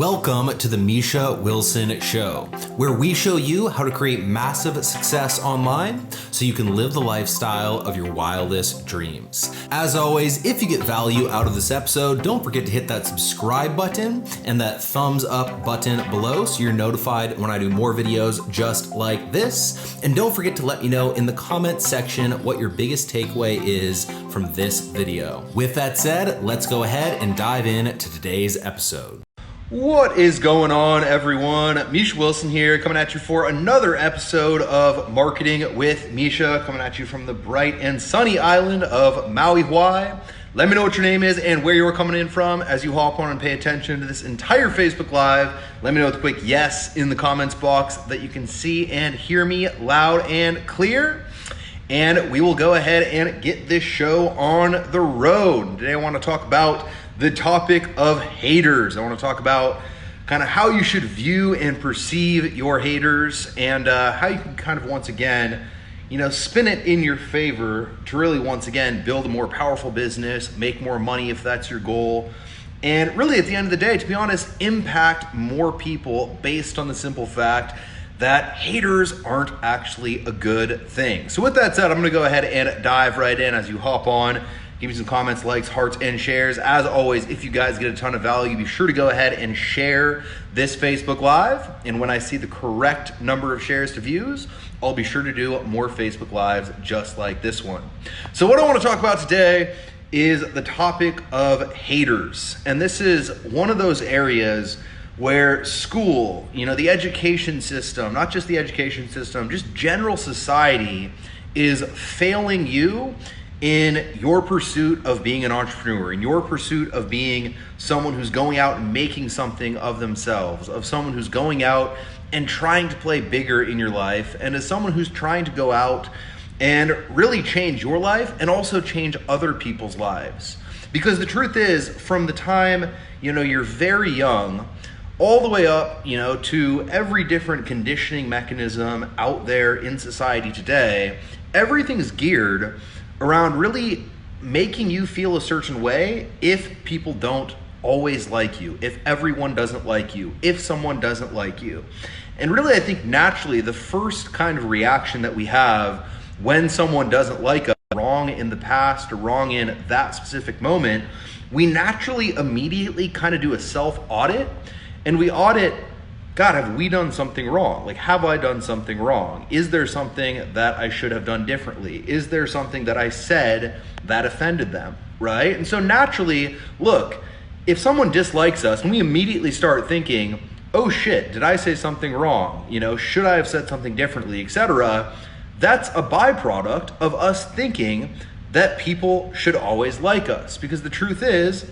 Welcome to the Misha Wilson Show, where we show you how to create massive success online so you can live the lifestyle of your wildest dreams. As always, if you get value out of this episode, don't forget to hit that subscribe button and that thumbs up button below so you're notified when I do more videos just like this. And don't forget to let me know in the comment section what your biggest takeaway is from this video. With that said, let's go ahead and dive in to today's episode. What is going on, everyone? Misha Wilson here, coming at you for another episode of Marketing with Misha, coming at you from the bright and sunny island of Maui, Hawaii. Let me know what your name is and where you're coming in from as you hop on and pay attention to this entire Facebook Live. Let me know with a quick yes in the comments box that you can see and hear me loud and clear. And we will go ahead and get this show on the road. Today I want to talk about the topic of haters. I want to talk about kind of how you should view and perceive your haters and how you can kind of once again, spin it in your favor to really once again build a more powerful business, make more money if that's your goal, and really at the end of the day, to be honest, impact more people based on the simple fact that haters aren't actually a good thing. So with that said, I'm gonna go ahead and dive right in as you hop on. Give me some comments, likes, hearts, and shares. As always, if you guys get a ton of value, be sure to go ahead and share this Facebook Live. And when I see the correct number of shares to views, I'll be sure to do more Facebook Lives just like this one. So what I want to talk about today is the topic of haters. And this is one of those areas where school, the education system, not just the education system, just general society is failing you in your pursuit of being an entrepreneur, in your pursuit of being someone who's going out and making something of themselves, of someone who's going out and trying to play bigger in your life, and as someone who's trying to go out and really change your life and also change other people's lives. Because the truth is, from the time, you're very young, all the way up, to every different conditioning mechanism out there in society today, everything's geared around really making you feel a certain way if people don't always like you, if everyone doesn't like you, if someone doesn't like you. And really, I think naturally the first kind of reaction that we have when someone doesn't like us, wrong in the past or wrong in that specific moment, we naturally immediately kind of do a self-audit and we audit, God, have we done something wrong? Like, have I done something wrong? Is there something that I should have done differently? Is there something that I said that offended them, right? And so naturally, look, if someone dislikes us and we immediately start thinking, oh shit, did I say something wrong? Should I have said something differently, etc.? That's a byproduct of us thinking that people should always like us. Because the truth is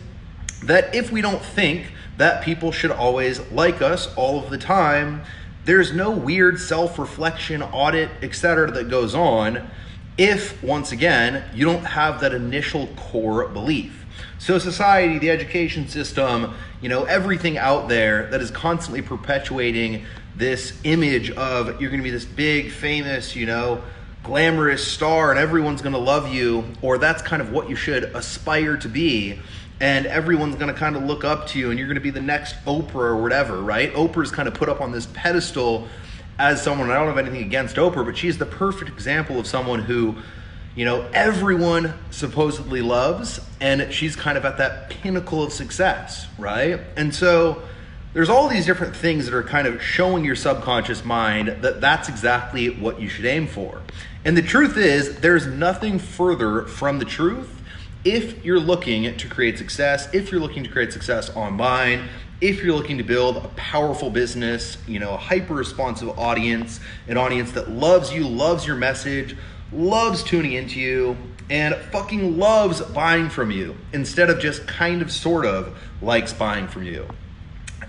that if we don't think that people should always like us all of the time, there's no weird self-reflection, audit, etc. that goes on if, once again, you don't have that initial core belief. So society, the education system, everything out there that is constantly perpetuating this image of you're gonna be this big, famous, glamorous star and everyone's gonna love you, or that's kind of what you should aspire to be. And everyone's gonna kind of look up to you and you're gonna be the next Oprah or whatever, right? Oprah's kind of put up on this pedestal as someone, I don't have anything against Oprah, but she's the perfect example of someone who, everyone supposedly loves, and she's kind of at that pinnacle of success, right? And so there's all these different things that are kind of showing your subconscious mind that that's exactly what you should aim for. And the truth is, there's nothing further from the truth. If you're looking to create success, if you're looking to create success online, if you're looking to build a powerful business, a hyper-responsive audience, an audience that loves you, loves your message, loves tuning into you, and fucking loves buying from you instead of just kind of sort of likes buying from you.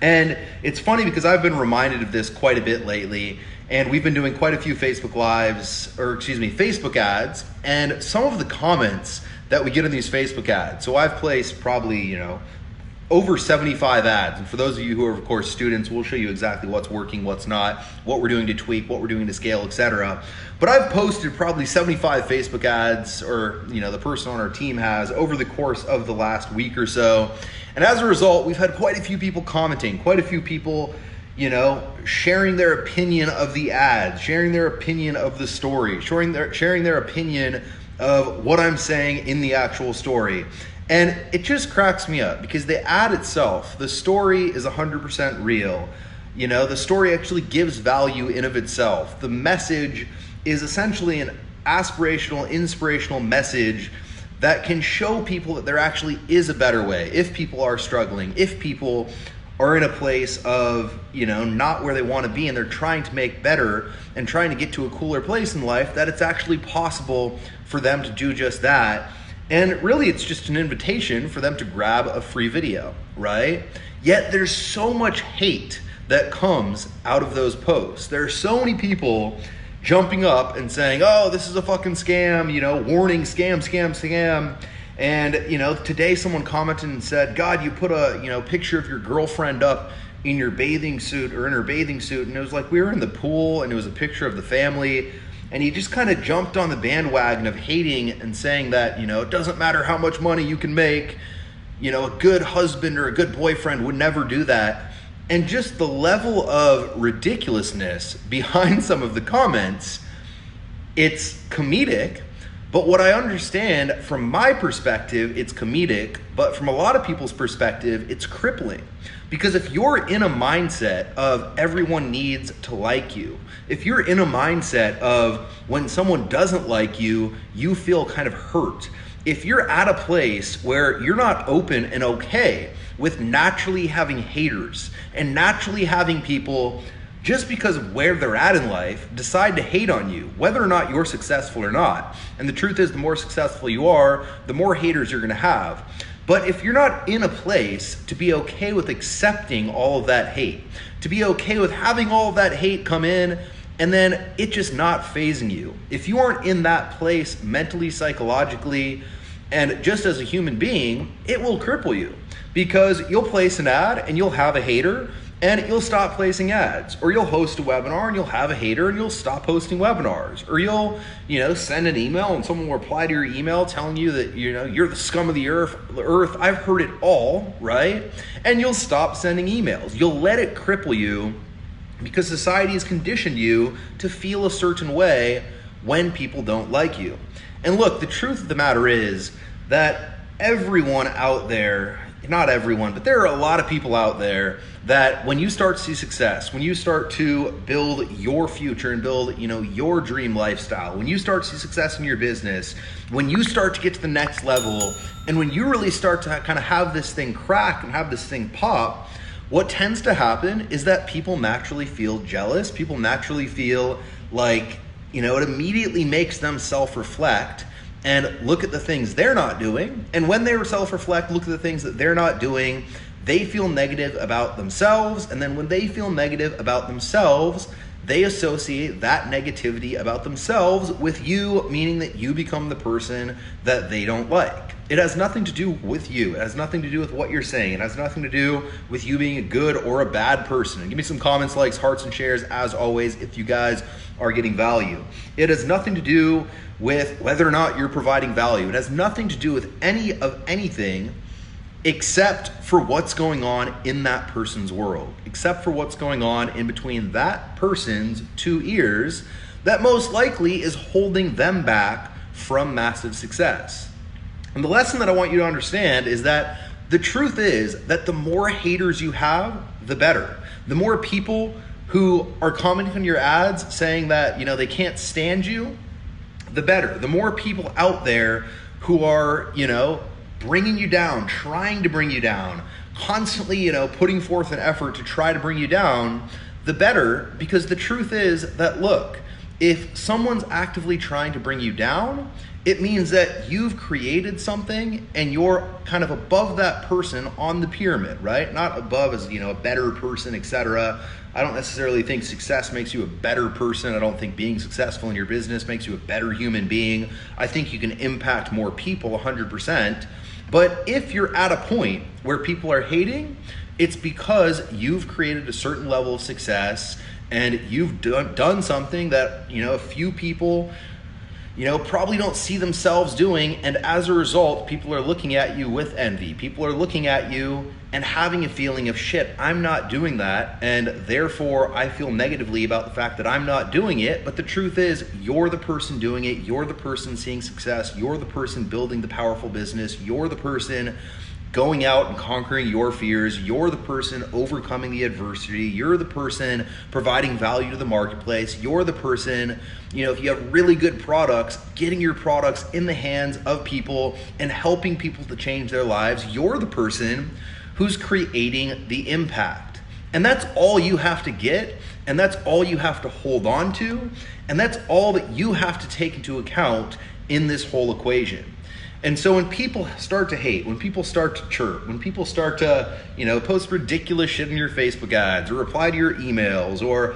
And it's funny because I've been reminded of this quite a bit lately, and we've been doing quite a few Facebook ads, and some of the comments that we get in these Facebook ads. So I've placed probably, over 75 ads. And for those of you who are, of course, students, we'll show you exactly what's working, what's not, what we're doing to tweak, what we're doing to scale, etc. But I've posted probably 75 Facebook ads, or the person on our team has, over the course of the last week or so. And as a result, we've had quite a few people commenting, quite a few people, sharing their opinion of the ads, sharing their opinion of the story, sharing their opinion of what I'm saying in the actual story. And it just cracks me up because the ad itself, the story is 100% real. The story actually gives value in of itself. The message is essentially an aspirational, inspirational message that can show people that there actually is a better way. If people are struggling, if people are in a place of, not where they want to be and they're trying to make better and trying to get to a cooler place in life, that it's actually possible for them to do just that. And really, it's just an invitation for them to grab a free video, right? Yet there's so much hate that comes out of those posts. There are so many people jumping up and saying, oh, this is a fucking scam, warning, scam. And, today someone commented and said, God, you put a, picture of your girlfriend up in your bathing suit or in her bathing suit. And it was like we were in the pool and it was a picture of the family. And he just kind of jumped on the bandwagon of hating and saying that, it doesn't matter how much money you can make, a good husband or a good boyfriend would never do that. And just the level of ridiculousness behind some of the comments, it's comedic. But what I understand from my perspective, it's comedic. But from a lot of people's perspective, it's crippling. Because if you're in a mindset of everyone needs to like you, if you're in a mindset of when someone doesn't like you, you feel kind of hurt. If you're at a place where you're not open and okay with naturally having haters and naturally having people, just because of where they're at in life, decide to hate on you, whether or not you're successful or not. And the truth is, the more successful you are, the more haters you're gonna have. But if you're not in a place to be okay with accepting all of that hate, to be okay with having all of that hate come in and then it just not phasing you, if you aren't in that place mentally, psychologically, and just as a human being, it will cripple you. Because you'll place an ad and you'll have a hater and you'll stop placing ads. Or you'll host a webinar and you'll have a hater and you'll stop hosting webinars. Or you'll, send an email and someone will reply to your email telling you that, you're the scum of the earth. I've heard it all, right? And you'll stop sending emails. You'll let it cripple you because society has conditioned you to feel a certain way when people don't like you. And look, the truth of the matter is that everyone out there, not everyone, but there are a lot of people out there that when you start to see success, when you start to build your future and build, your dream lifestyle, when you start to see success in your business, when you start to get to the next level, and when you really start to kind of have this thing crack and have this thing pop, what tends to happen is that people naturally feel jealous. People naturally feel like, it immediately makes them self-reflect and look at the things they're not doing. And when they self-reflect, look at the things that they're not doing, they feel negative about themselves. And then when they feel negative about themselves, they associate that negativity about themselves with you, meaning that you become the person that they don't like. It has nothing to do with you. It has nothing to do with what you're saying. It has nothing to do with you being a good or a bad person. And give me some comments, likes, hearts, and shares as always if you guys are getting value. It has nothing to do with whether or not you're providing value. It has nothing to do with anything except for what's going on in that person's world, except for what's going on in between that person's two ears that most likely is holding them back from massive success. And the lesson that I want you to understand is that the truth is that the more haters you have, the better. The more people who are commenting on your ads saying that, they can't stand you, the better. The more people out there who are, bringing you down, trying to bring you down, constantly, putting forth an effort to try to bring you down, the better. Because the truth is that, look, if someone's actively trying to bring you down, it means that you've created something and you're kind of above that person on the pyramid, right? Not above as, a better person, etc. I don't necessarily think success makes you a better person. I don't think being successful in your business makes you a better human being. I think you can impact more people 100%. But if you're at a point where people are hating, it's because you've created a certain level of success and you've done something that, a few people, probably don't see themselves doing. And as a result, people are looking at you with envy. People are looking at you and having a feeling of, shit, I'm not doing that, and therefore I feel negatively about the fact that I'm not doing it. But the truth is, you're the person doing it. You're the person seeing success. You're the person building the powerful business. You're the person going out and conquering your fears. You're the person overcoming the adversity. You're the person providing value to the marketplace. You're the person, if you have really good products, getting your products in the hands of people and helping people to change their lives. You're the person who's creating the impact. And that's all you have to get, and that's all you have to hold on to, and that's all that you have to take into account in this whole equation. And so when people start to hate, when people start to chirp, when people start to, post ridiculous shit in your Facebook ads or reply to your emails or,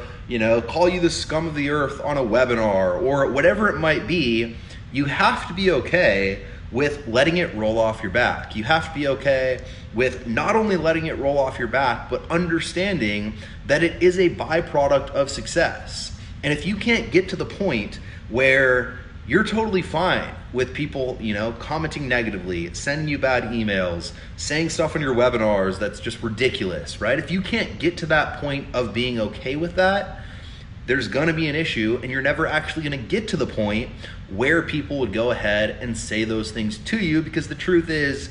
call you the scum of the earth on a webinar or whatever it might be, you have to be okay with letting it roll off your back. You have to be okay with not only letting it roll off your back, but understanding that it is a byproduct of success. And if you can't get to the point where you're totally fine with people, commenting negatively, sending you bad emails, saying stuff on your webinars that's just ridiculous, right? If you can't get to that point of being okay with that, there's gonna be an issue, and you're never actually gonna get to the point where people would go ahead and say those things to you, because the truth is,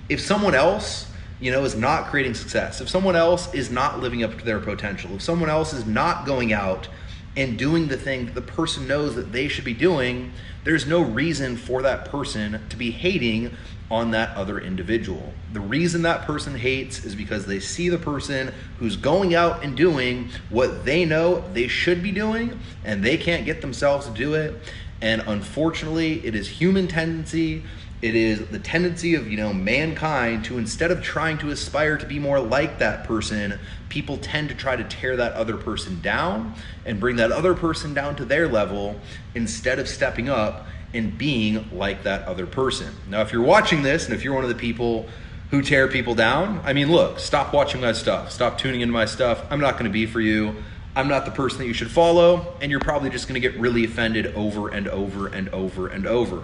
if someone else, is not creating success, if someone else is not living up to their potential, if someone else is not going out and doing the thing that the person knows that they should be doing, there's no reason for that person to be hating on that other individual. The reason that person hates is because they see the person who's going out and doing what they know they should be doing, and they can't get themselves to do it. And unfortunately, it is human tendency. It is the tendency of, mankind to, instead of trying to aspire to be more like that person, people tend to try to tear that other person down and bring that other person down to their level instead of stepping up and being like that other person. Now, if you're watching this and if you're one of the people who tear people down, look, stop watching my stuff. Stop tuning into my stuff. I'm not going to be for you. I'm not the person that you should follow, and you're probably just going to get really offended over and over and over and over.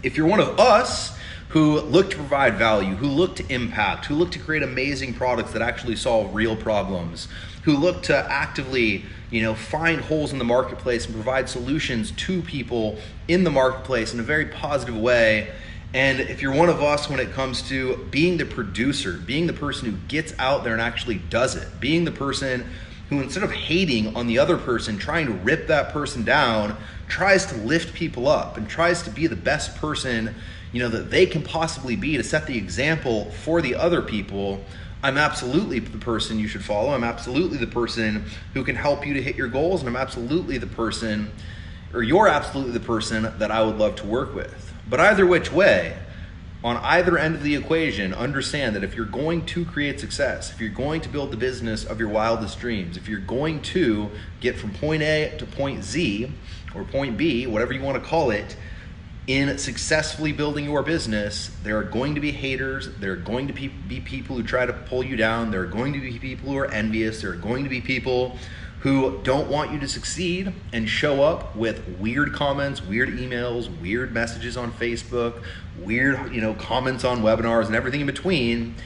If you're one of us who look to provide value, who look to impact, who look to create amazing products that actually solve real problems, who look to actively, find holes in the marketplace and provide solutions to people in the marketplace in a very positive way. And if you're one of us when it comes to being the producer, being the person who gets out there and actually does it, being the person who, instead of hating on the other person, trying to rip that person down, tries to lift people up and tries to be the best person, that they can possibly be to set the example for the other people, I'm absolutely the person you should follow. I'm absolutely the person who can help you to hit your goals, and I'm absolutely the person, or you're absolutely the person that I would love to work with. But either which way, on either end of the equation, understand that if you're going to create success, if you're going to build the business of your wildest dreams, if you're going to get from point A to point Z or point B, whatever you want to call it, in successfully building your business, there are going to be haters. There are going to be people who try to pull you down. There are going to be people who are envious. There are going to be people who don't want you to succeed and show up with weird comments, weird emails, weird messages on Facebook, weird, comments on webinars and everything in between.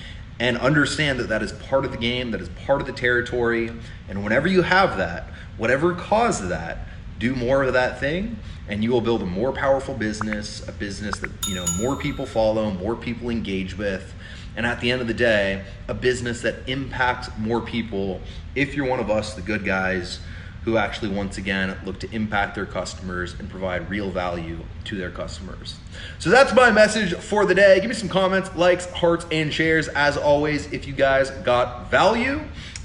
And understand that that is part of the game, that is part of the territory. And whenever you have that, whatever caused that, do more of that thing, and you will build a more powerful business, a business that, more people follow, more people engage with. And at the end of the day, a business that impacts more people if you're one of us, the good guys, who actually, once again, look to impact their customers and provide real value to their customers. So that's my message for the day. Give me some comments, likes, hearts, and shares, as always, if you guys got value.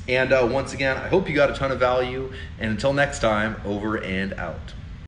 And once again, I hope you got a ton of value. And until next time, over and out.